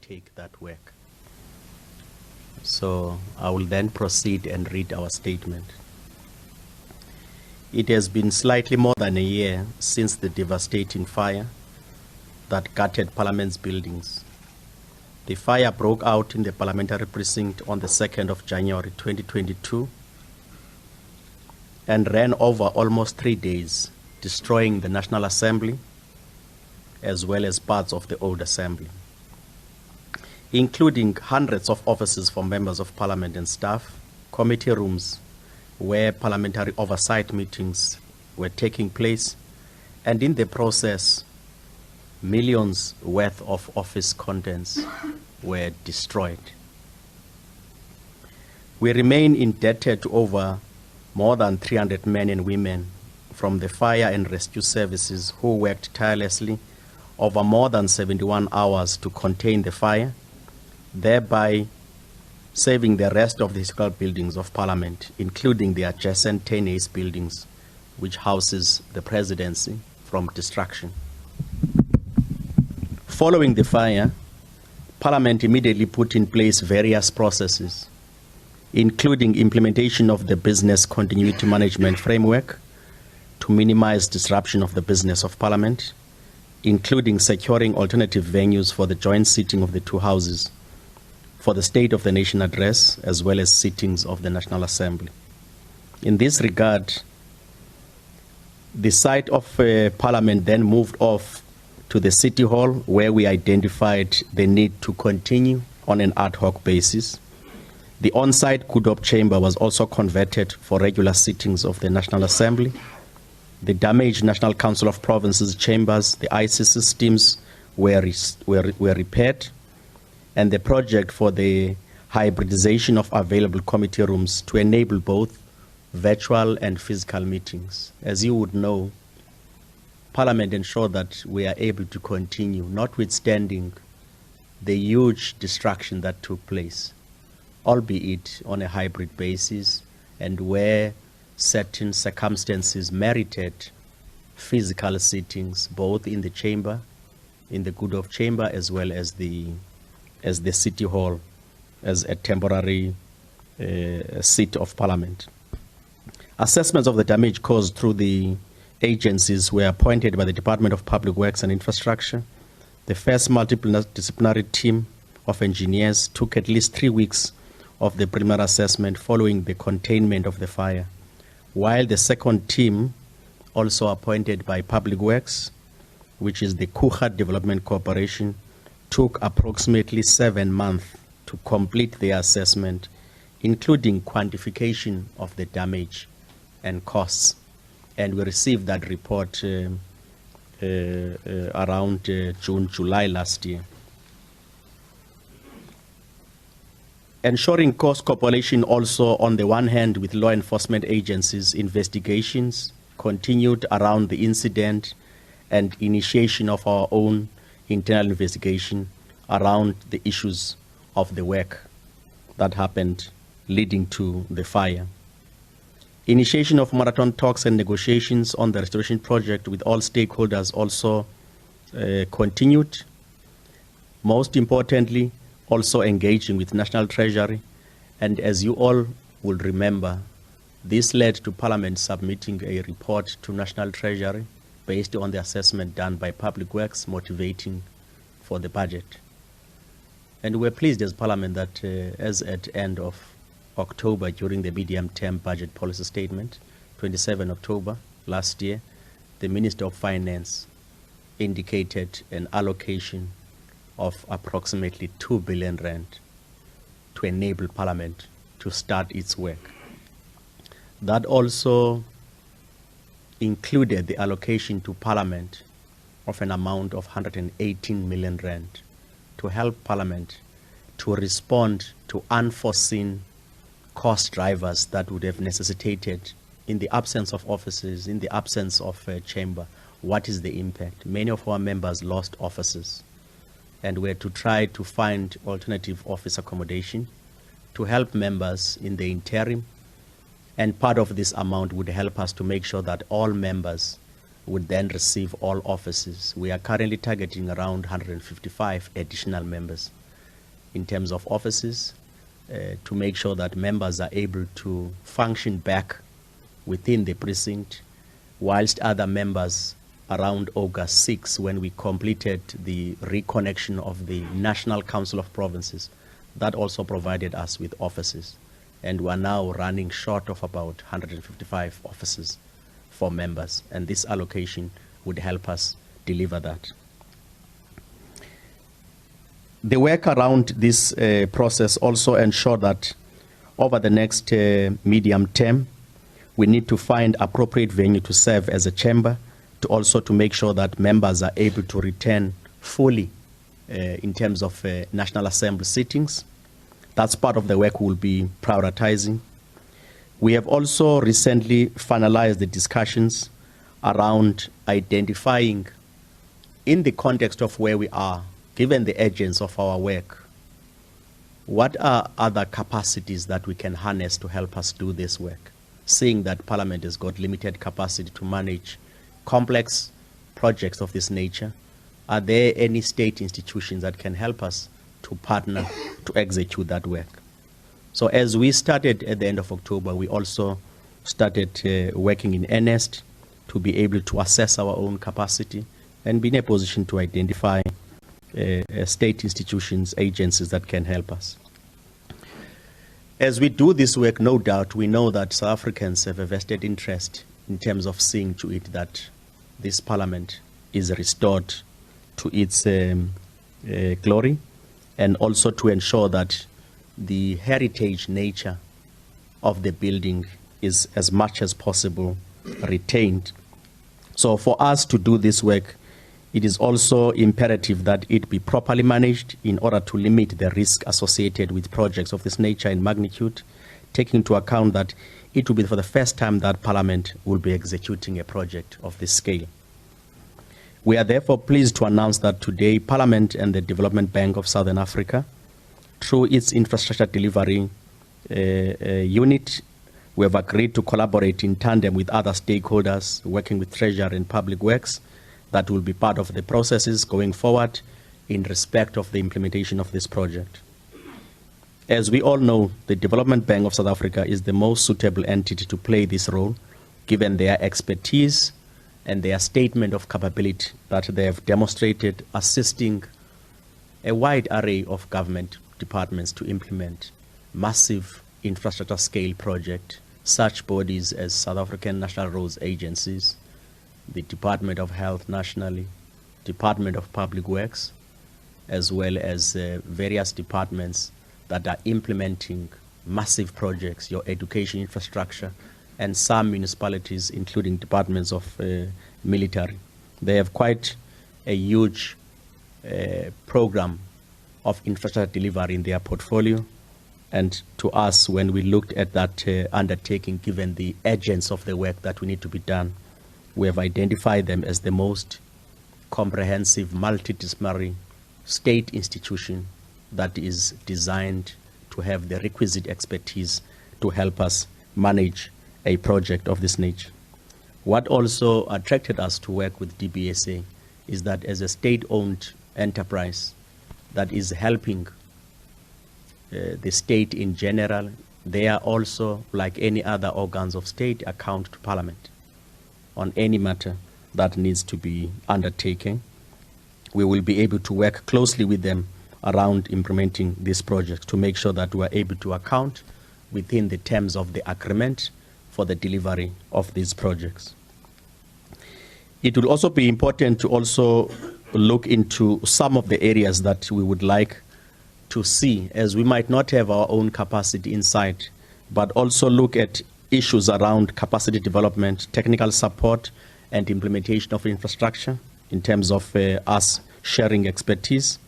undertake that work. So I will then proceed and read our statement. It has been slightly more than a year since the devastating fire that gutted Parliament's buildings. The fire broke out in the parliamentary precinct on the 2nd of January 2022 and ran over almost 3 days, destroying the National Assembly as well as parts of the old Assembly, including hundreds of offices for members of Parliament and staff, committee rooms where parliamentary oversight meetings were taking place, and in the process, millions worth of office contents were destroyed. We remain indebted to over more than 300 men and women from the fire and rescue services who worked tirelessly over more than 71 hours to contain the fire, thereby saving the rest of the historical buildings of Parliament, including the adjacent 10A buildings, which houses the presidency, from destruction. Following the fire, Parliament immediately put in place various processes, including implementation of the Business Continuity Management Framework to minimize disruption of the business of Parliament, including securing alternative venues for the joint sitting of the two houses, for the State of the Nation address, as well as sittings of the National Assembly. In this regard, the site of Parliament then moved off to the City Hall, where we identified the need to continue on an ad hoc basis. The on-site Kudop chamber was also converted for regular sittings of the National Assembly. The damaged National Council of Provinces chambers, the IC systems were repaired, and the project for the hybridization of available committee rooms to enable both virtual and physical meetings. As you would know, Parliament ensured that we are able to continue, notwithstanding the huge destruction that took place, albeit on a hybrid basis, and where certain circumstances merited physical sittings, both in the chamber, in the Kudop chamber, as well as the City Hall as a temporary seat of Parliament. Assessments of the damage caused through the agencies were appointed by the Department of Public Works and Infrastructure. The first multidisciplinary team of engineers took at least 3 weeks of the preliminary assessment following the containment of the fire, while the second team, also appointed by Public Works, which is the Kuha Development Corporation, took approximately 7 months to complete the assessment, including quantification of the damage and costs. And we received that report around June, July last year. Ensuring cost correlation also, on the one hand, with law enforcement agencies, investigations continued around the incident and initiation of our own internal investigation around the issues of the work that happened leading to the fire. Initiation of marathon talks and negotiations on the restoration project with all stakeholders also continued. Most importantly, also engaging with National Treasury, and as you all will remember, this led to Parliament submitting a report to National Treasury based on the assessment done by Public Works, motivating for the budget. And we're pleased as Parliament that as at end of October, during the medium-term budget policy statement, 27 October last year, the Minister of Finance indicated an allocation of approximately 2 billion rand to enable Parliament to start its work. That also included the allocation to Parliament of an amount of 118 million rand to help Parliament to respond to unforeseen cost drivers that would have necessitated, in the absence of offices, in the absence of a chamber, what is the impact? Many of our members lost offices, and we're to try to find alternative office accommodation to help members in the interim, and part of this amount would help us to make sure that all members would then receive all offices. We are currently targeting around 155 additional members in terms of offices to make sure that members are able to function back within the precinct, whilst other members around August 6, when we completed the reconnection of the National Council of Provinces, that also provided us with offices. And we are now running short of about 155 offices for members, and this allocation would help us deliver that. The work around this process also ensure that over the next medium term, we need to find appropriate venue to serve as a chamber, to also to make sure that members are able to return fully in terms of National Assembly sittings. That's part of the work we'll be prioritizing. We have also recently finalized the discussions around identifying, in the context of where we are, given the urgency of our work, what are other capacities that we can harness to help us do this work, seeing that Parliament has got limited capacity to manage complex projects of this nature? Are there any state institutions that can help us to partner to execute that work? So as we started at the end of October, we also started working in earnest to be able to assess our own capacity and be in a position to identify state institutions, agencies that can help us. As we do this work, no doubt, we know that South Africans have a vested interest in terms of seeing to it that this Parliament is restored to its glory, and also to ensure that the heritage nature of the building is as much as possible retained. So for us to do this work, it is also imperative that it be properly managed in order to limit the risk associated with projects of this nature and magnitude, taking into account that it will be for the first time that Parliament will be executing a project of this scale. We are therefore pleased to announce that today Parliament and the Development Bank of Southern Africa, through its infrastructure delivery unit, we have agreed to collaborate in tandem with other stakeholders, working with Treasury and Public Works, that will be part of the processes going forward in respect of the implementation of this project. As we all know, the Development Bank of South Africa is the most suitable entity to play this role, given their expertise and their statement of capability that they have demonstrated assisting a wide array of government departments to implement massive infrastructure scale projects, such bodies as South African National Roads Agencies, the Department of Health nationally, Department of Public Works, as well as various departments that are implementing massive projects, your education infrastructure, and some municipalities, including departments of military. They have quite a huge program of infrastructure delivery in their portfolio. And to us, when we looked at that undertaking, given the urgency of the work that we need to be done, we have identified them as the most comprehensive, multidisciplinary state institution that is designed to have the requisite expertise to help us manage a project of this nature. What also attracted us to work with DBSA is that as a state-owned enterprise that is helping the state in general, they are also, like any other organs of state, account to Parliament on any matter that needs to be undertaken. We will be able to work closely with them around implementing this project to make sure that we are able to account within the terms of the agreement for the delivery of these projects. It will also be important to also look into some of the areas that we would like to see, as we might not have our own capacity inside, but also look at issues around capacity development, technical support, and implementation of infrastructure in terms of us sharing expertise,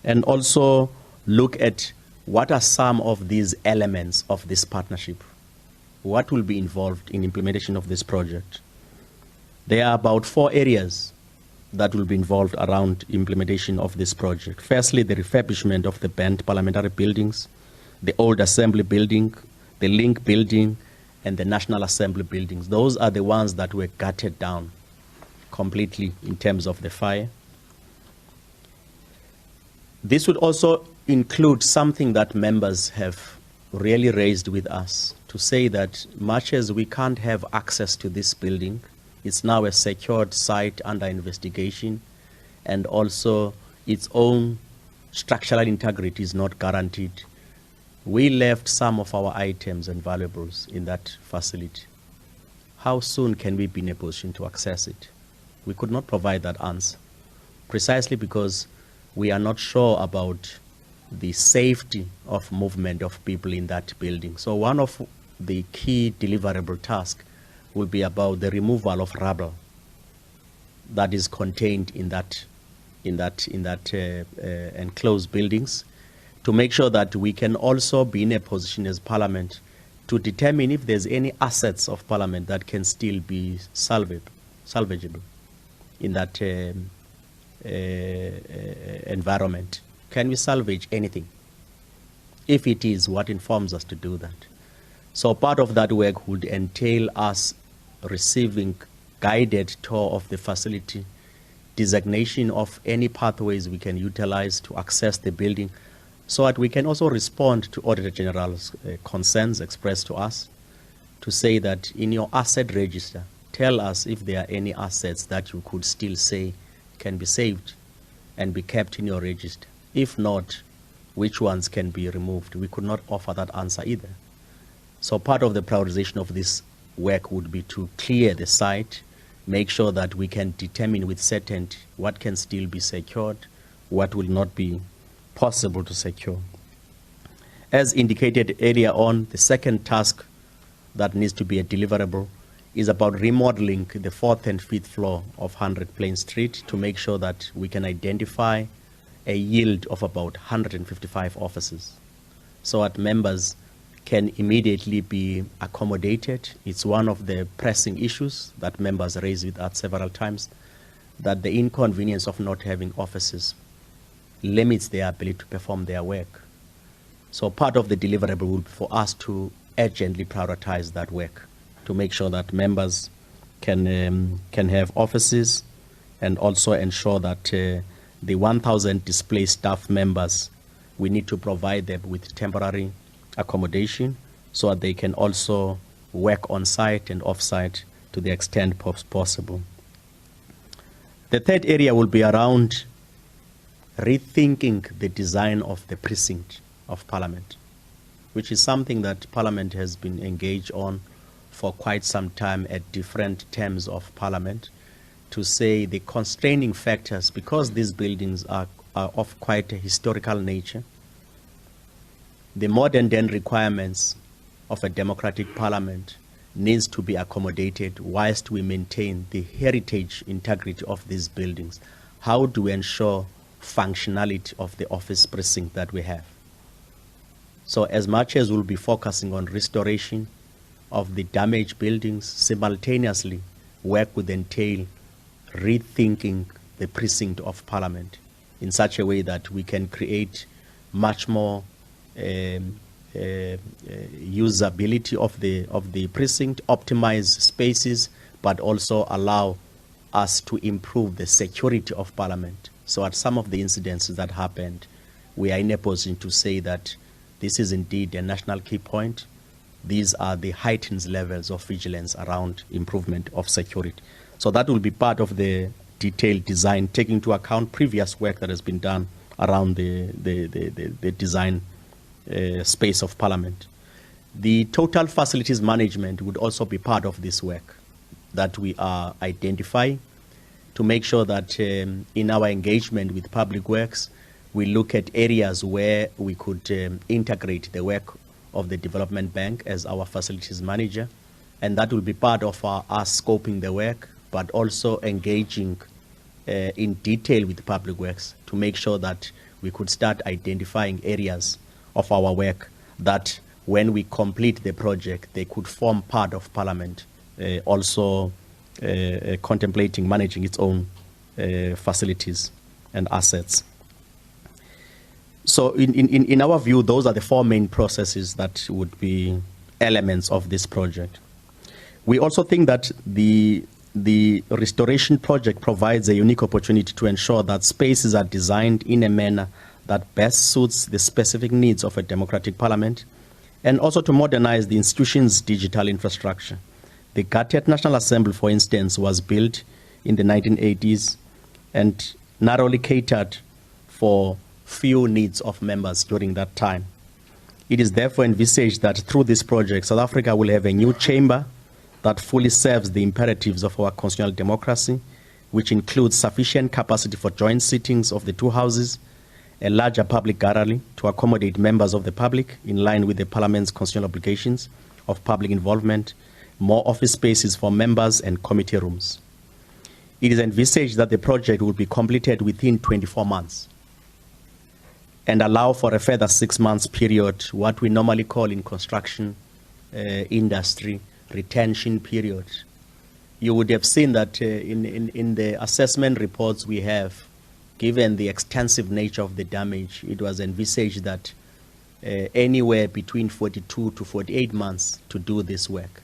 and also look at what are some of these elements of this partnership. What will be involved in implementation of this project? There are about 4 areas that will be involved around implementation of this project. Firstly, the refurbishment of the banned parliamentary buildings, the old assembly building, the link building, and the National Assembly buildings. Those are the ones that were gutted down completely in terms of the fire. This would also include something that members have really raised with us, to say that much as we can't have access to this building, it's now a secured site under investigation, and also its own structural integrity is not guaranteed. We left some of our items and valuables in that facility. How soon can we be in a position to access it? We could not provide that answer, precisely because we are not sure about the safety of movement of people in that building. So one of the key deliverable tasks will be about the removal of rubble that is contained in that enclosed buildings, to make sure that we can also be in a position as Parliament to determine if there's any assets of Parliament that can still be salvageable in that environment. Can we salvage anything? If it is, what informs us to do that? So part of that work would entail us receiving guided tour of the facility, designation of any pathways we can utilize to access the building, so that we can also respond to Auditor General's concerns expressed to us, to say that in your asset register, tell us if there are any assets that you could still say can be saved and be kept in your register. If not, which ones can be removed? We could not offer that answer either. So part of the prioritization of this work would be to clear the site, make sure that we can determine with certainty what can still be secured, what will not be possible to secure. As indicated earlier on, the second task that needs to be a deliverable is about remodeling the 4th and 5th floor of 100 Plain Street to make sure that we can identify a yield of about 155 offices, so that members can immediately be accommodated. It's one of the pressing issues that members raised with us several times, that the inconvenience of not having offices limits their ability to perform their work. So part of the deliverable will be for us to urgently prioritize that work, to make sure that members can have offices, and also ensure that the 1,000 displaced staff members, we need to provide them with temporary accommodation so that they can also work on site and off site to the extent possible. The third area will be around rethinking the design of the precinct of Parliament, which is something that Parliament has been engaged on for quite some time at different terms of Parliament, to say the constraining factors, because these buildings are of quite a historical nature, the modern day requirements of a democratic parliament needs to be accommodated whilst we maintain the heritage integrity of these buildings. How do we ensure functionality of the office precinct that we have? So as much as we'll be focusing on restoration of the damaged buildings, simultaneously work would entail rethinking the precinct of Parliament in such a way that we can create much more usability of the precinct, optimize spaces, but also allow us to improve the security of Parliament. So at some of the incidences that happened, we are in a position to say that this is indeed a national key point. These are the heightened levels of vigilance around improvement of security. So that will be part of the detailed design, taking into account previous work that has been done around the design space of Parliament. The total facilities management would also be part of this work that we are identifying, to make sure that in our engagement with public works, we look at areas where we could integrate the work of the development bank as our facilities manager, and that will be part of us scoping the work, but also engaging in detail with public works to make sure that we could start identifying areas of our work that when we complete the project, they could form part of Parliament, also contemplating managing its own facilities and assets. So in our view, those are the four main processes that would be elements of this project. We also think that the restoration project provides a unique opportunity to ensure that spaces are designed in a manner that best suits the specific needs of a democratic parliament, and also to modernize the institution's digital infrastructure. The Gutted National Assembly, for instance, was built in the 1980s and narrowly catered for few needs of members during that time. It is therefore envisaged that through this project, South Africa will have a new chamber that fully serves the imperatives of our constitutional democracy, which includes sufficient capacity for joint sittings of the two houses, a larger public gallery to accommodate members of the public in line with the Parliament's constitutional obligations of public involvement, more office spaces for members and committee rooms. It is envisaged that the project will be completed within 24 months and allow for a further 6 months period, what we normally call in construction industry, retention period. You would have seen that in the assessment reports we have, given the extensive nature of the damage, it was envisaged that anywhere between 42 to 48 months to do this work.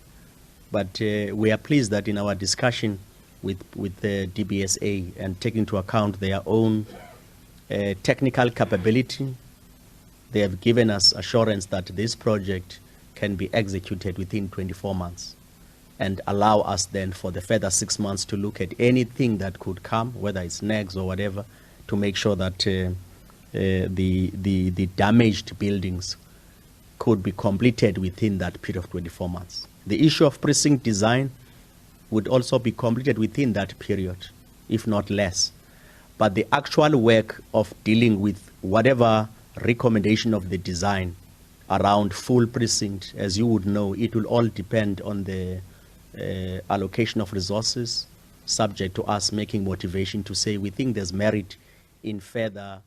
But we are pleased that in our discussion with the DBSA and taking into account their own technical capability, they have given us assurance that this project can be executed within 24 months and allow us then for the further 6 months to look at anything that could come, whether it's negs or whatever, to make sure that the damaged buildings could be completed within that period of 24 months. The issue of precinct design would also be completed within that period, if not less. But the actual work of dealing with whatever recommendation of the design around full precinct, as you would know, it will all depend on the allocation of resources, subject to us making motivation to say we think there's merit in further